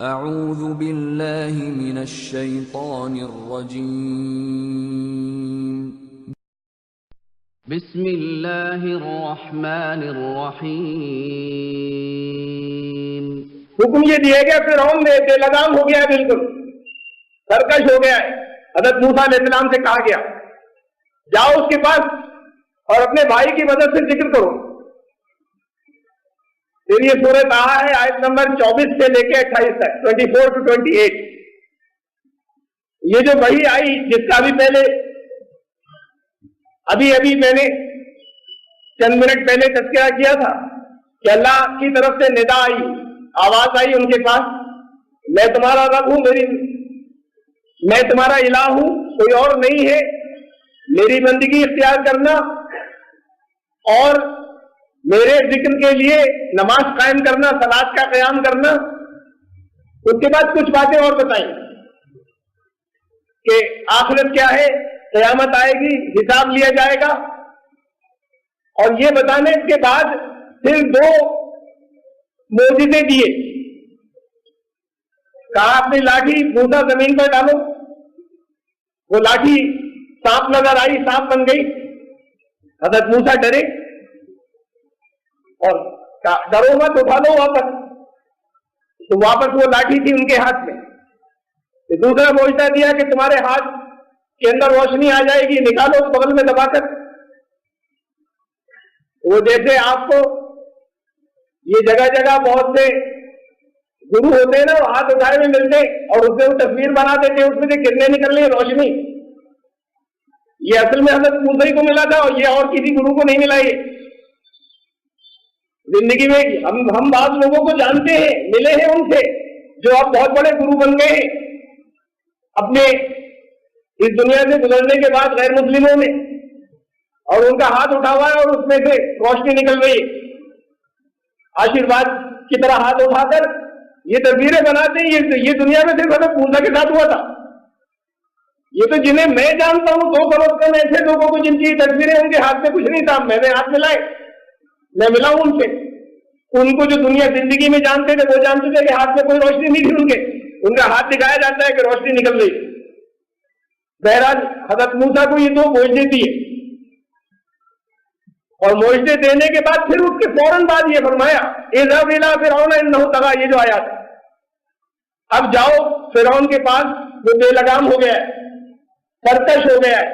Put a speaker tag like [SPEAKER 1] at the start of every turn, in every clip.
[SPEAKER 1] اعوذ باللہ من الشیطان الرجیم
[SPEAKER 2] بسم اللہ الرحمن الرحیم۔
[SPEAKER 3] حکم یہ دیا گیا، فرعون نے بے لگام ہو گیا، بالکل سرکش ہو گیا ہے۔ حضرت موسیٰ علیہ السلام سے کہا گیا جاؤ اس کے پاس اور اپنے بھائی کی مدد سے ذکر کرو۔ پھر یہ سورہ طٰہٰ ہے، آیت نمبر 24 سے لے کے 28 تک، 24 to 28۔ یہ جو وحی آئی، جس کا بھی پہلے ابھی میں نے چند منٹ پہلے تذکرہ کیا تھا کہ اللہ کی طرف سے ندا آئی، آواز آئی ان کے پاس، میں تمہارا رب ہوں، میں تمہارا الہ ہوں، کوئی اور نہیں ہے، میری بندگی اختیار کرنا اور میرے ذکر کے لیے نماز قائم کرنا، صلاۃ کا قیام کرنا۔ اس کے بعد کچھ باتیں اور بتائیں کہ آخرت کیا ہے، قیامت آئے گی، حساب لیا جائے گا، اور یہ بتانے کے بعد پھر دو معجزے دیے۔ کہا اپنی لاٹھی موسیٰ زمین پر ڈالو، وہ لاٹھی سانپ نظر آئی، سانپ بن گئی۔ حضرت موسیٰ ڈرے اور ڈرو مت، اٹھا لو واپس، تو واپس وہ لاٹھی تھی ان کے ہاتھ میں۔ دوسرا معجزہ دیا کہ تمہارے ہاتھ کے اندر روشنی آ جائے گی، نکالو بغل میں دبا کر۔ وہ جیسے آپ کو یہ جگہ جگہ بہت سے گرو ہوتے ہیں نا، وہ ہاتھ اٹھائے ہوئے ملتے اور اس سے وہ تصویر بنا دیتے، اس میں سے کرنیں نکل رہی روشنی۔ یہ اصل میں حضرت موسیٰ کو ملا تھا اور یہ اور کسی گرو کو نہیں ملا۔ یہ زندگی میں ہم بعض لوگوں کو جانتے ہیں، ملے ہیں ان سے، جو اب بہت بڑے گرو بن گئے ہیں اپنے اس دنیا سے گزرنے کے بعد غیر مسلموں میں، اور ان کا ہاتھ اٹھا ہوا ہے اور اس میں سے روشنی نکل رہی ہے۔ آشیرواد کی طرح ہاتھ اٹھا کر یہ تصویریں بناتے ہیں۔ یہ دنیا میں صرف حضرت موسیٰ کے ساتھ ہوا تھا۔ یہ تو جنہیں میں جانتا ہوں 2 کروڑ کم ایسے لوگوں کو جن کی تصویریں ان کے ہاتھ میں کچھ نہیں تھا، میں نے ہاتھ ملائے، میں ملا ہوں ان سے۔ ان کو جو دنیا زندگی میں جانتے تھے وہ جانتے تھے کہ ہاتھ میں کوئی روشنی نہیں تھی، ان کا ہاتھ دکھایا جاتا ہے کہ روشنی نکل رہی۔ بہرحال حضرت موسیٰ کو یہ 2 معجزے دیے، اور معجزے دینے کے بعد پھر اس کے فوراً بعد یہ فرمایا اذهب الى فرعون انه طغى، یہ جو آیات ہے، اب جاؤ فرعون کے پاس، وہ بے لگام ہو گیا ہے، سرکش ہو گیا ہے،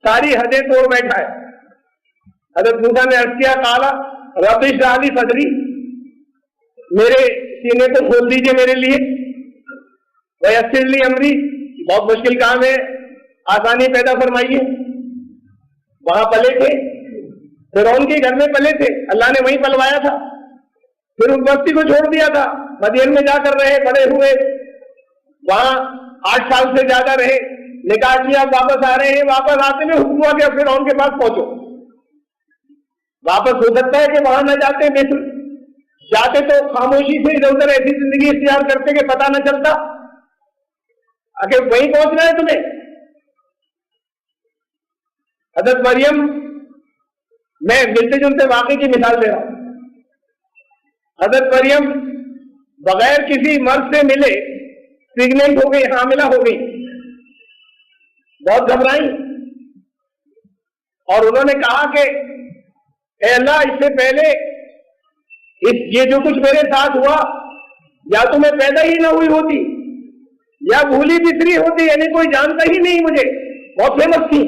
[SPEAKER 3] ساری حدیں توڑ بیٹھا ہے۔ حضرت موسیٰ نے عرض کیا قال رب اشرح لی صدری، میرے سینے کو کھول دیجئے میرے لیے، ویسر لی امری، بہت مشکل کام ہے، آسانی پیدا فرمائیے۔ وہاں پلے تھے، فرعون کے گھر میں پلے تھے، اللہ نے وہیں پلوایا تھا، پھر اس بستی کو چھوڑ دیا تھا، مدین میں جا کر رہے، بڑے ہوئے، وہاں 8 سال سے زیادہ رہے، نکاح کیا، واپس آ رہے ہیں، واپس آتے میں حکم ہوا کہ فرعون کے پاس پہنچو۔ واپس ہو سکتا ہے کہ وہاں نہ جاتے، مصر جاتے تو خاموشی سے ادھر ادھر ایسی زندگی اختیار کرتے کہ پتہ نہ چلتا، اگر وہیں پہنچنا ہے تمہیں۔ حضرت مریم، میں ملتے جلتے واقعے کی مثال دے رہا ہوں۔ حضرت مریم بغیر کسی مرد سے ملے پریگننٹ ہو گئی، حاملہ ہو گئی، بہت گھبرائیں، اور انہوں نے کہا کہ اے اللہ، اس سے پہلے یہ جو کچھ میرے ساتھ ہوا، یا تو میں پیدا ہی نہ ہوئی ہوتی یا بھولی بسری ہوتی، یعنی کوئی جانتا ہی نہیں مجھے۔ بہت فیمس تھی،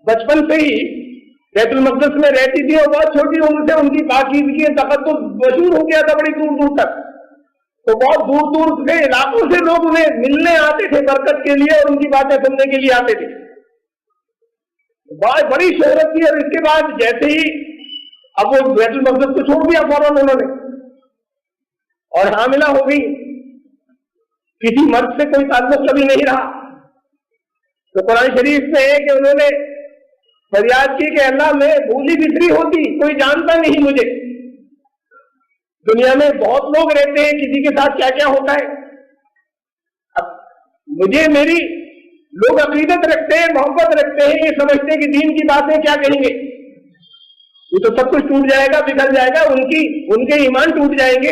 [SPEAKER 3] بچپن سے ہی بیت المقدس میں رہتی تھی، اور بہت چھوٹی عمر سے ان کی پاکیزگی تقدس مشہور ہو گیا تھا بڑی دور دور تک، تو بہت دور دور سے علاقوں سے لوگ انہیں ملنے آتے تھے برکت کے لیے، اور ان کی باتیں سننے کے لیے آتے تھے، بڑی شہرت تھی۔ اور اس کے بعد جیسے ہی اب وہ بیت المقدس کو چھوڑ دیا فوراً انہوں نے، اور حاملہ ہو گئی، کسی مرد سے کوئی تعلق کبھی نہیں رہا۔ تو قرآن شریف میں ہے کہ انہوں نے فریاد کی کہ اللہ، میں بھولی بسری ہوتی، کوئی جانتا نہیں مجھے۔ دنیا میں بہت لوگ رہتے ہیں، کسی کے ساتھ کیا کیا ہوتا ہے، اب مجھے میری لوگ عقیدت رکھتے ہیں، محبت رکھتے ہیں، یہ سمجھتے ہیں کہ دین کی باتیں کیا کہیں گے، یہ تو سب کچھ ٹوٹ جائے گا، بگڑ جائے گا، ان کے ایمان ٹوٹ جائیں گے۔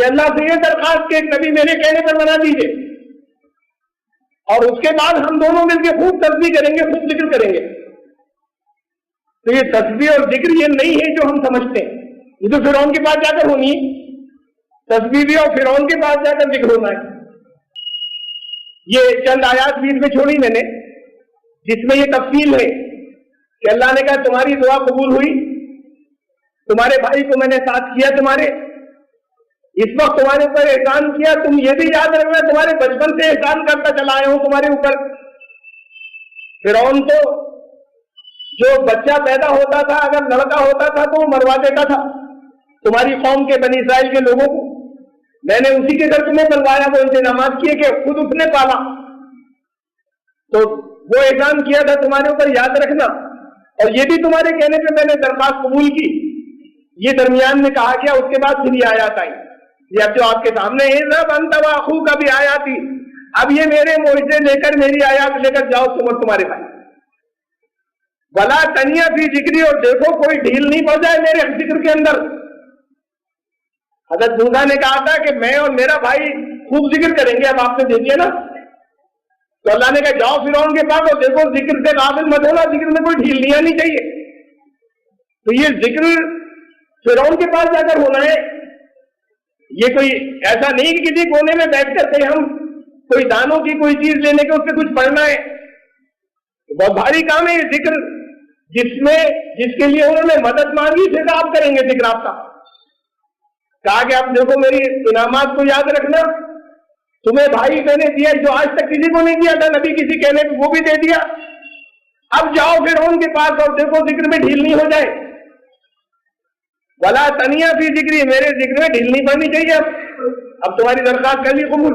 [SPEAKER 3] کہ اللہ سے یہ درخواست کہ ایک نبی میرے کہنے پر بنا دیجیے، اور اس کے بعد ہم دونوں مل کے خوب تسبیح کریں گے، خوب ذکر کریں گے۔ تو یہ تسبیح اور ذکر یہ نہیں ہے جو ہم سمجھتے ہیں، یہ تو فرعون کے پاس جا کر ہونی ہے، تسبیح بھی اور فرعون کے پاس جا کر ذکر ہونا ہے۔ یہ چند آیات بیچ میں چھوڑی میں نے جس میں یہ تفصیل ہے کہ اللہ نے کہا تمہاری دعا قبول ہوئی، تمہارے بھائی کو میں نے ساتھ کیا، تمہارے اس وقت تمہارے اوپر احسان کیا، تم یہ بھی یاد رکھنا تمہارے بچپن سے احسان کرتا چلا آیا ہوں تمہارے اوپر۔ فرعون تو جو بچہ پیدا ہوتا تھا اگر لڑکا ہوتا تھا تو وہ مروا دیتا تھا تمہاری قوم کے بنی اسرائیل کے لوگوں کو، میں نے اسی کے گھر تمہیں بلوایا، وہ انتظامات کیے کہ خود اس نے پالا، تو وہ احسان کیا تھا تمہارے اوپر، یاد رکھنا۔ اور یہ بھی تمہارے کہنے پہ میں نے درخواست قبول کی، یہ درمیان میں کہا گیا، اس کے بعد پھر یہ آیات آئی، یہ اب جو آپ کے سامنے ہے رب انت واخوک کا بھی آیات ہی، اب یہ میرے معجزے لے کر میری آیات لے کر جاؤ تم اور تمہارے بھائی، بلا تنیا فی ذکری، اور دیکھو کوئی ڈھیل نہیں پڑ جائے میرے ذکر کے اندر۔ حضرت موسیٰ نے کہا تھا کہ میں اور میرا بھائی خوب ذکر کریں گے، اب آپ نے دے دیا نا، تو اللہ نے کہا جاؤ فرعون کے پاس اور دیکھو ذکر سے غافل مت ہونا، ذکر میں کوئی ڈھیل نہیں آنی چاہیے۔ تو یہ ذکر فرعون کے پاس جا کر ہونا ہے، یہ کوئی ایسا نہیں کہ کسی کونے میں بیٹھ کر کے ہم کوئی دانوں کی کوئی چیز لینے کے اس سے کچھ پڑھنا ہے، بہت بھاری کام ہے یہ ذکر، جس کے لیے انہوں نے مدد مانگی پھر آپ کریں گے ذکر آپ کا۔ کہا کہ اب دیکھو میری انعامات کو یاد رکھنا، تمہیں بھائی میں نے دیا جو آج تک کسی کو نہیں دیا تھا، نبی کسی کہنے کو وہ بھی دے دیا، اب جاؤ فرعون کے پاس اور دیکھو ذکر میں ڈھیل نہیں ہو جائے، ولا تنیا فی ذکری، میرے ذکر میں ڈھیل نہیں پڑنی چاہیے، اب تمہاری درخواست کر لی قبول۔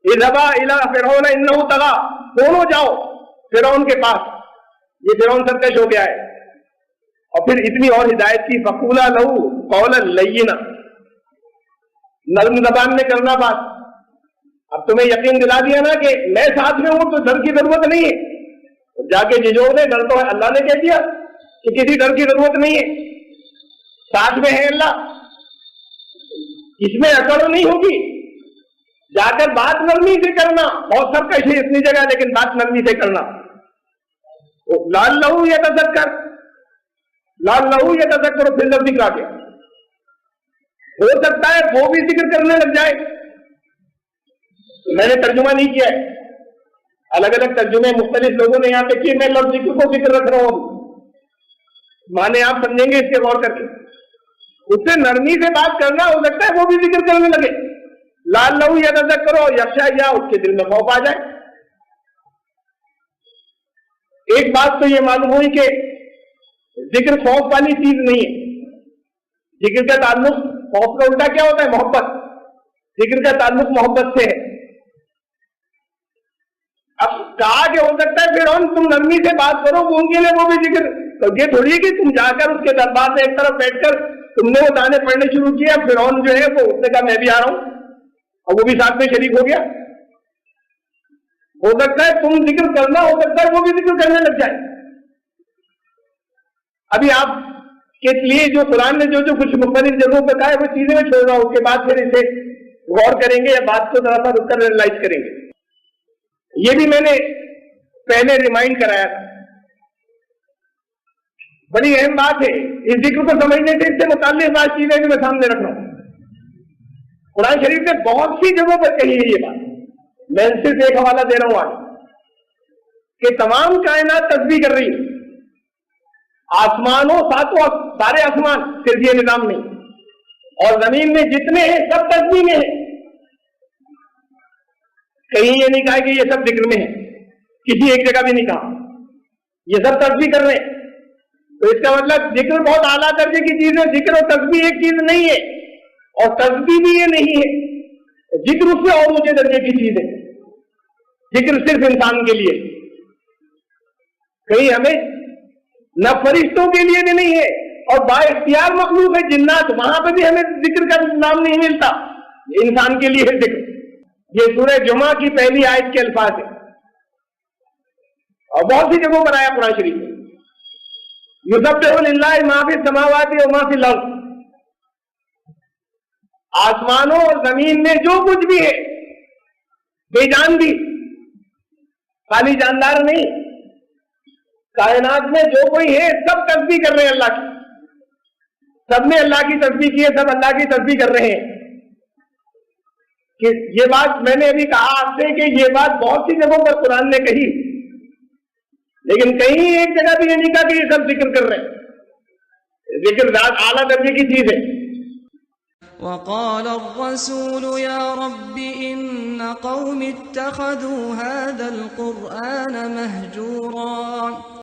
[SPEAKER 3] اذهبا الى فرعون انه طغى، دونوں جاؤ فرعون کے پاس، یہ فرعون سرکش ہو گیا ہے، اور پھر اتنی اور ہدایت کی، فقولا لہو قولا لینا، نرم زبان میں کرنا بات۔ اب تمہیں یقین دلا دیا نا کہ میں ساتھ میں ہوں تو ڈر کی ضرورت نہیں ہے، جا کے ججو نے ڈر تو ہے، اللہ نے کہہ دیا کہ کسی ڈر کی ضرورت نہیں ہے، ساتھ میں ہے اللہ، اس میں اکڑ نہیں ہوگی، جا کر بات نرمی سے کرنا، بہت سرکش ہے اتنی جگہ لیکن بات نرمی سے کرنا۔ لعلہ یتذکر، لعلہ یتذکر، پھر لفظ ذکر آ گیا، ہو سکتا ہے وہ بھی ذکر کرنے لگ جائے۔ میں نے ترجمہ نہیں کیا ہے، الگ الگ ترجمے مختلف لوگوں نے یہاں پہ کیے، میں لفظ ذکر کو ذکر رکھ رہا ہوں، مانے آپ سمجھیں گے اس کے غور کر کے، اس سے نرمی سے بات کرنا، ہو سکتا ہے وہ بھی ذکر کرنے لگے، لعلہ یتذکر، یخشی، یا اس کے دل میں خوف آ جائے۔ ایک بات تو یہ معلوم ہوئی کہ ذکر خوف والی چیز نہیں ہے، ذکر کا تعلق، خوف کا الٹا کیا ہوتا ہے؟ محبت، ذکر کا تعلق محبت سے ہے۔ اب کہا کہ ہو سکتا ہے فرعون تم نرمی سے بات کرو، وہ ان کے لیے وہ بھی ذکر، تو یہ تھوڑی ہے کہ تم جا کر اس کے دربار میں ایک طرف بیٹھ کر تم نے وہ دانے پڑھنے شروع کیا، فرعون جو ہے وہ اس نے کہا میں بھی آ رہا ہوں، اور وہ بھی ساتھ میں شریک ہو گیا۔ ہو سکتا ہے تم ذکر کرنا، ہو سکتا ہے وہ بھی ذکر کرنے لگ جائے۔ ابھی آپ کے لیے جو قرآن نے جو کچھ مختلف جگہوں پہ کہا ہے وہ چیزیں میں چھوڑ رہا ہوں، اس کے بعد پھر اسے غور کریں گے یا بات کو ذرا سا رک کر ریئلائز کریں گے۔ یہ بھی میں نے پہلے ریمائنڈ کرایا تھا، بڑی اہم بات ہے، اس ذکر کو سمجھنے سے اس سے متعلق بات چیزیں بھی میں سامنے رکھ رہا ہوں۔ قرآن شریف نے بہت سی جگہوں پر کہی ہے یہ بات، میں صرف ایک حوالہ دے رہا ہوں آج، کہ تمام کائنات تسبیح کر رہی ہے، آسمانوں، سارے آسمان، صرف یہ نظام نہیں، اور زمین میں جتنے ہیں سب تسبیح میں ہیں، کہیں یہ نہیں کہا کہ یہ سب ذکر میں ہے، کسی ایک جگہ بھی نہیں کہا، یہ سب تسبیح کر رہے ہیں۔ تو اس کا مطلب ذکر بہت اعلیٰ درجے کی چیز ہے، ذکر اور تسبیح ایک چیز نہیں ہے، اور تسبیح بھی یہ نہیں ہے، ذکر اس سے اور اونچے درجے کی چیز ہے، ذکر صرف انسان کے لیے، کہیں ہمیں نہ فرشتوں کے لیے بھی نہیں ہے، اور با اختیار مخلوق ہے جنات، وہاں پہ بھی ہمیں ذکر کا نام نہیں ملتا، انسان کے لیے ہے ذکر۔ یہ سورہ جمعہ کی پہلی آیت کے الفاظ ہے، اور بہت سی جگہوں پر آیا قرآن شریف میں، یسبح للہ ما فی السماوات و ما فی الارض، آسمانوں اور زمین میں جو کچھ بھی ہے، بے جان بھی، خالی جاندار نہیں، کائنات میں جو کوئی ہے سب تسبیح کر رہے ہیں اللہ کی، سب نے اللہ کی تسبیح کی ہے، سب اللہ کی تسبیح کر رہے ہیں. کہ یہ بات میں نے ابھی کہا آپ سے کہ یہ بات بہت سی جگہوں پر قرآن نے کہی، لیکن کہیں ایک جگہ بھی یہ نہیں کہا کہ یہ سب ذکر کر رہے ہیں. ذکر ذات اعلیٰ درجے کی چیز ہے.
[SPEAKER 4] وقال الرسول يا رب إن قوم اتخذوا هذا القرآن مهجورا